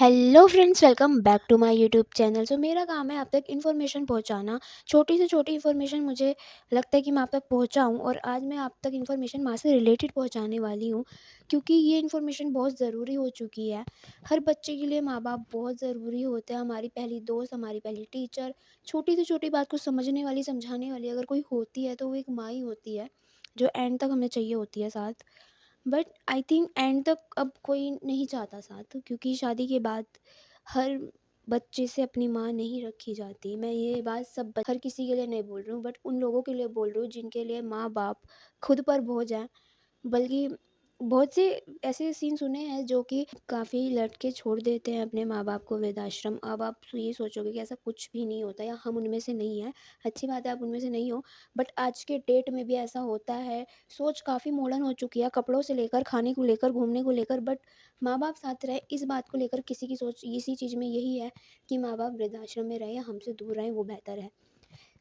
Hello friends, welcome back to my YouTube channel. So मेरा काम है आप तक इन्फॉर्मेशन पहुंचाना। छोटी से छोटी इन्फॉर्मेशन मुझे लगता है कि मैं आप तक पहुंचाऊं, और आज मैं आप तक इन्फॉर्मेशन माँ से रिलेटेड पहुंचाने वाली हूं, क्योंकि ये इन्फॉर्मेशन बहुत ज़रूरी हो चुकी है। हर बच्चे के लिए माँ बाप बहुत ज़रूरी होते हैं, हमारी पहली दोस्त, हमारी पहली टीचर। छोटी से छोटी बात को समझने वाली, समझाने वाली अगर कोई होती है तो वो एक माँ ही होती है, जो एंड तक हमें चाहिए होती है साथ। बट आई थिंक एंड तक अब कोई नहीं चाहता साथ, क्योंकि शादी के बाद हर बच्चे से अपनी माँ नहीं रखी जाती। मैं ये बात हर किसी के लिए नहीं बोल रही हूँ, बट उन लोगों के लिए बोल रही हूँ जिनके लिए माँ बाप खुद पर बोझ है। बल्कि बहुत से ऐसे सीन सुने हैं जो कि काफ़ी लड़के छोड़ देते हैं अपने माँ बाप को वृद्धाश्रम। अब आप ये सोचोगे कि ऐसा कुछ भी नहीं होता, या हम उनमें से नहीं हैं। अच्छी बात है आप उनमें से नहीं हो, बट आज के डेट में भी ऐसा होता है। सोच काफ़ी मॉडर्न हो चुकी है, कपड़ों से लेकर, खाने को लेकर, घूमने को लेकर। बट माँ बाप साथ रहे, इस बात को लेकर किसी की सोच इसी चीज़ में यही है कि माँ बाप वृद्धाश्रम में रहे या हमसे दूर रहें, वो बेहतर है।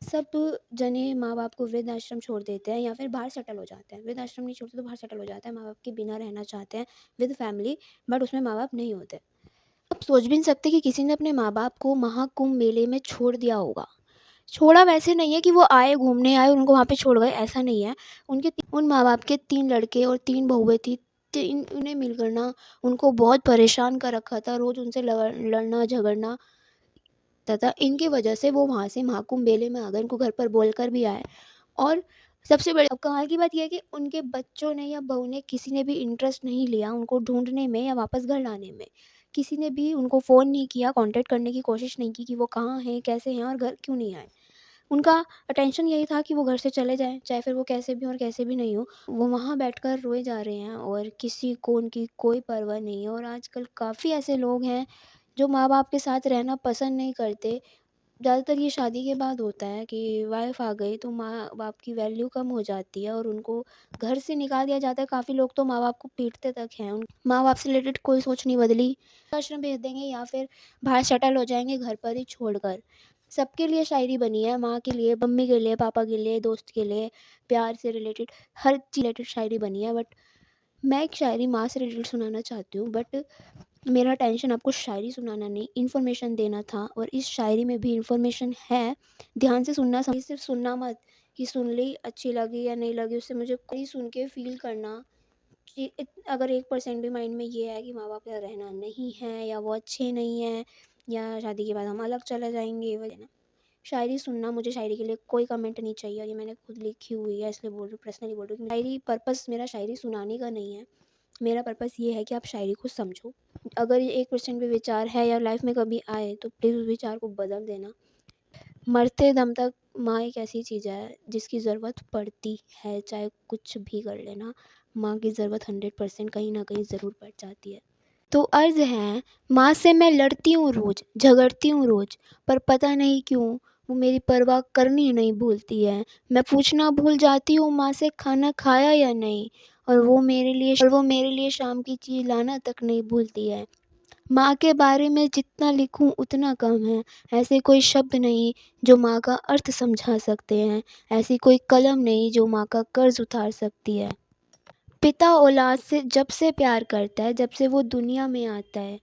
सब जने माँ बाप को वृद्धाश्रम छोड़ देते हैं या फिर बाहर सेटल हो जाते हैं। वृद्धाश्रम नहीं छोड़ते तो बाहर सेटल हो जाते हैं, माँ बाप के बिना रहना चाहते हैं विद फैमिली, बट उसमें माँ बाप नहीं होते। आप सोच भी नहीं सकते कि किसी ने अपने माँ बाप को महाकुंभ मेले में छोड़ दिया होगा। छोड़ा वैसे नहीं है कि वो आए, घूमने आए और उनको वहाँ पे छोड़ गए, ऐसा नहीं है। उन माँ बाप के 3 लड़के और 3 बहुएं थी। तीन उन्हें मिलकर ना उनको बहुत परेशान कर रखा था, रोज़ उनसे लड़ना झगड़ना तथा इनकी वजह से वो वहाँ से महाकुंभ मेले में आ गए, उनको घर पर बोलकर भी आए। और सबसे बड़ी अब कमाल की बात यह है कि उनके बच्चों ने या बहू ने किसी ने भी इंटरेस्ट नहीं लिया उनको ढूँढने में या वापस घर लाने में। किसी ने भी उनको फ़ोन नहीं किया, कॉन्टैक्ट करने की कोशिश नहीं की कि वो कहाँ हैं, कैसे हैं और घर क्यों नहीं आए। उनका अटेंशन यही था कि वो घर से चले जाएँ, चाहे फिर वो कैसे भी और कैसे भी नहीं हो। वो वहाँ बैठकर रोए जा रहे हैं और किसी को उनकी कोई परवाह नहीं है। और आजकल काफ़ी ऐसे लोग हैं जो माँ-बाप के साथ रहना पसंद नहीं करते। ज़्यादातर ये शादी के बाद होता है कि वाइफ़ आ गई तो माँ-बाप की वैल्यू कम हो जाती है और उनको घर से निकाल दिया जाता है। काफ़ी लोग तो माँ-बाप को पीटते तक हैं। उन माँ-बाप से रिलेटेड कोई सोच नहीं बदली। आश्रम भेज देंगे या फिर बाहर सेटल हो जाएँगे घर पर ही छोड़कर। सबके लिए शायरी बनी है, माँ के लिए, मम्मी के लिए, पापा के लिए, दोस्त के लिए, प्यार से रिलेटेड, हर चीज़ रिलेटेड शायरी बनी है। बट मैं एक शायरी माँ से रिलेटेड सुनाना चाहती हूँ। बट मेरा टेंशन आपको शायरी सुनाना नहीं, इन्फॉर्मेशन देना था, और इस शायरी में भी इन्फॉर्मेशन है। ध्यान से सुनना, सिर्फ सुनना मत कि सुन ली, अच्छी लगी या नहीं लगी, उससे मुझे कोई सुन के फ़ील करना कि अगर 1% भी माइंड में ये है कि माँ बाप के साथ रहना नहीं है, या वो अच्छे नहीं हैं, या शादी के बाद हम अलग चले जाएंगे वगैरह। शायरी सुनना, मुझे शायरी के लिए कोई कमेंट नहीं चाहिए, और ये मैंने खुद लिखी हुई है, इसलिए बोल रही हूँ, पर्सनली बोल रही हूँ कि शायरी पर्पस मेरा शायरी सुनाने का नहीं है। मेरा पर्पस ये है कि आप शायरी को समझो। अगर ये 1% भी विचार है या लाइफ में कभी आए तो प्लीज़ उस विचार को बदल देना। मरते दम तक माँ एक ऐसी चीज़ है जिसकी ज़रूरत पड़ती है, चाहे कुछ भी कर लेना। माँ की ज़रूरत 100% कहीं न कहीं ज़रूर पड़ जाती है। तो अर्ज़ है, माँ से मैं लड़ती हूँ रोज़, झगड़ती हूँ रोज़, पर पता नहीं क्यों वो मेरी परवाह करनी नहीं भूलती है। मैं पूछना भूल जाती हूँ माँ से खाना खाया या नहीं, और वो मेरे लिए शाम की चीज़ लाना तक नहीं भूलती है। माँ के बारे में जितना लिखूँ उतना कम है। ऐसे कोई शब्द नहीं जो माँ का अर्थ समझा सकते हैं। ऐसी कोई कलम नहीं जो माँ का कर्ज़ उतार सकती है। पिता औलाद से जब से प्यार करता है, जब से वो दुनिया में आता है।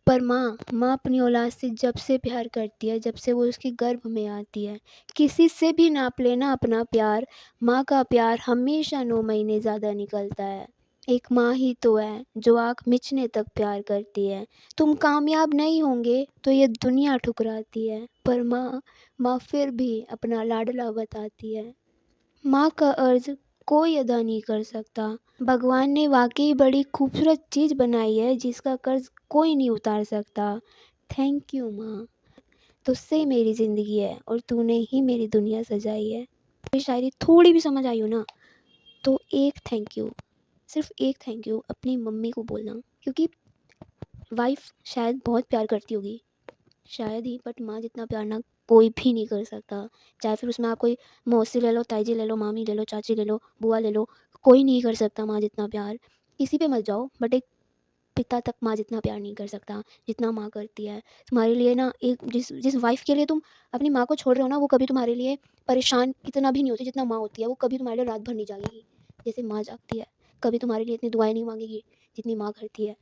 पर माँ अपनी औलाद से जब से प्यार करती है, जब से वो उसके गर्भ में आती है। किसी से भी नाप लेना अपना प्यार, माँ का प्यार हमेशा 9 महीने ज़्यादा निकलता है। एक माँ ही तो है जो आँख मिचने तक प्यार करती है। तुम कामयाब नहीं होंगे तो ये दुनिया ठुकराती है, पर माँ फिर भी अपना लाडला बताती है। माँ का अर्ज़ कोई अदा नहीं कर सकता। भगवान ने वाक़ई बड़ी खूबसूरत चीज़ बनाई है जिसका कर्ज़ कोई नहीं उतार सकता। थैंक यू माँ, तुझसे ही मेरी ज़िंदगी है और तूने ही मेरी दुनिया सजाई है। ये शायरी थोड़ी भी समझ आई हो ना, तो एक थैंक यू, सिर्फ़ एक थैंक यू अपनी मम्मी को बोलना, क्योंकि वाइफ़ शायद बहुत प्यार करती होगी, शायद ही, बट माँ जितना प्यार ना कोई भी नहीं कर सकता। चाहे फिर उसमें आप कोई मौसी ले लो, ताई जी ले लो, मामी ले लो, चाची ले लो, बुआ ले लो, कोई नहीं कर सकता माँ जितना प्यार। किसी पे मत जाओ, बट एक पिता तक माँ जितना प्यार नहीं कर सकता जितना माँ करती है। तुम्हारे लिए ना, एक जिस जिस वाइफ़ के लिए तुम अपनी माँ को छोड़ रहे हो ना, वो कभी तुम्हारे लिए परेशान इतना भी नहीं होती जितना माँ होती है। वो कभी तुम्हारे लिए रात भर नहीं जागेगी जैसे माँ जागती है। कभी तुम्हारे लिए इतनी दुआएँ नहीं माँगेगी जितनी माँ करती है।